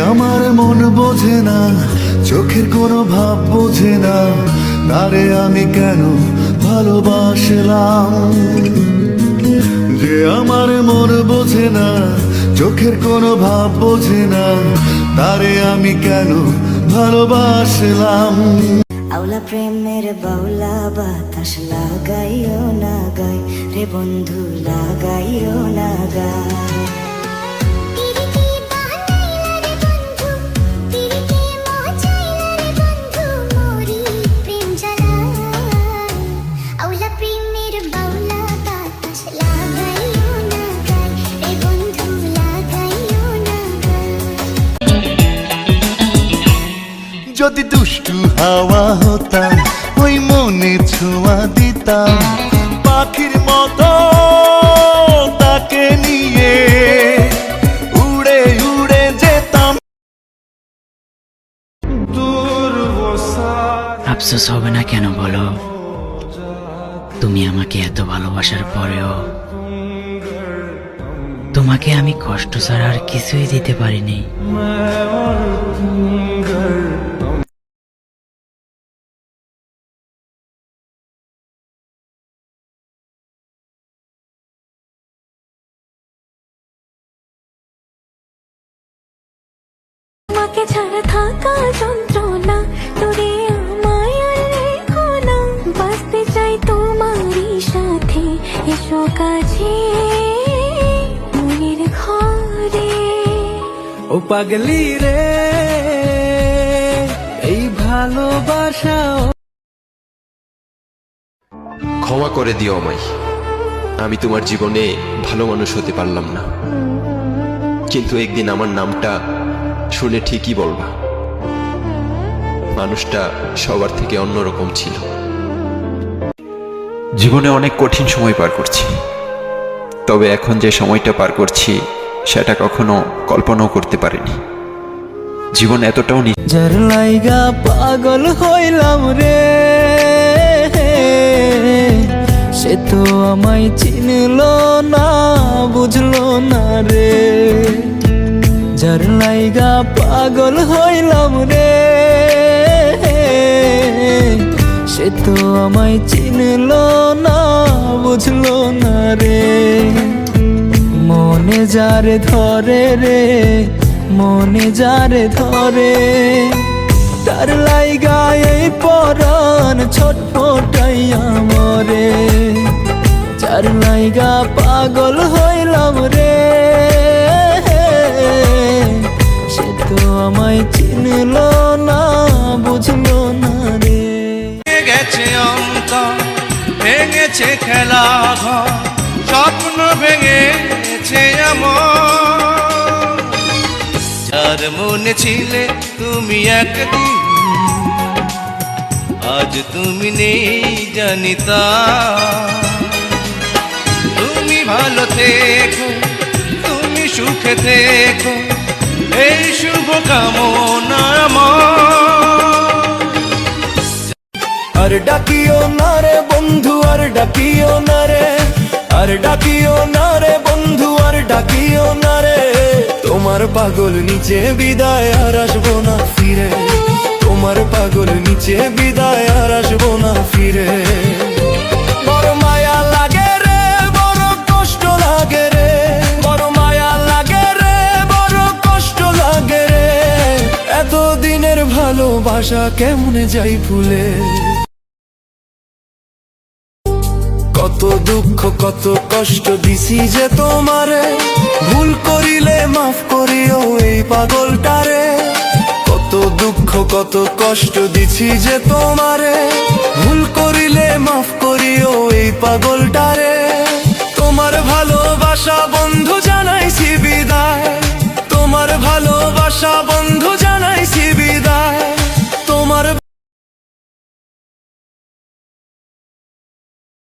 আমার মন বোঝে না, চোখের কোনো ভাব বোঝে না, তারে আমি কেন ভালোবাসলাম। যে আমার মন বোঝে না, চোখের কোনো ভাব বোঝে না, তারে আমি কেন ভালোবাসলাম। আউলা প্রেমের বাউলা বাতাস লাগাইও না গায় রে বন্ধু, লাগাইও না গায়। যদি দুষ্টু হাওয়া হতাম, ওই মনে ছোঁয়া দিতাম, পাখির মতো তাকে নিয়ে উড়ে উড়ে যেতাম। আফসোস হবে না কেন বলো? তুমি আমাকে এত ভালোবাসার পরেও তোমাকে আমি কষ্ট ছাড়া আর কিছুই দিতে পারিনি। তোমাকে ছাড়া থাকা যন্ত্রণা, তোরে আমায় আর রেখো না, বাঁচতে চাই তোমারই সাথে, এসো কাছে মনের ঘরে। ও পাগলি রে, এই ভালোবাসা। ক্ষমা করে দিও আমায়, আমি তোমার জীবনে ভালো মানুষ হতে পারলাম না, কিন্তু একদিন আমার নামটা শুনে ঠিকই বলবা, মানুষটা সবার থেকে অন্যরকম ছিল। জীবনে অনেক কঠিন সময় পার করছি, তবে এখন যে সময়টা পার করছি সেটা কখনো কল্পনাও করতে পারিনি। জীবন এতটাও যার লাইগা পাগল হইলাম রে, সে তো আমায় চিনল না, বুঝলো না রে। যার লাইগা পাগল হইলাম রে, সে তো আমায় চিনল না, বুঝলো না রে। মনে যারে ধরে রে, মনে যারে ধরে, তার লাইগা এই পরাণ ছটফটাইয়া মরে। যার লাইগা পাগল হইলাম রে, সে তো আমায় চিনল না, বুঝলো না রে। গেছে অন্ত, ভেঙেছে খেলা ঘর, স্বপ্ন ভেঙেছে আমার। যার মনে ছিলে তুমি একদিন, আজ তুমি নেই জানিতা। তুমি ভালো থেকো, তুমি সুখে থেকো, এই শুভ কামনা আমার। আর ডাকিও না রে বন্ধু, আর ডাকিও না রে, আর ডাকিও না রে বন্ধু, আর ডাকিও না রে। তোমার পাগল নিচে বিদায় আর আসবো না ফিরে, তোমার পাগল নিচে বিদায় আর আসবো না ফিরে। বড় মায়া লাগে রে, বড় কষ্ট লাগে রে, বড় মায়া লাগে রে, বড় কষ্ট লাগে রে। এতদিনের ভালোবাসা কেমনে যাই ভুলে। কত দুঃখ কত কষ্ট দিছি যে তোমারে, ভুল করিলে মাফ করিও এই পাগলটারে। কত দুঃখ কত কষ্ট দিছি যে তোমারে, ভুল করিলে মাফ করিও এই পাগলটারে। তোমার ভালোবাসা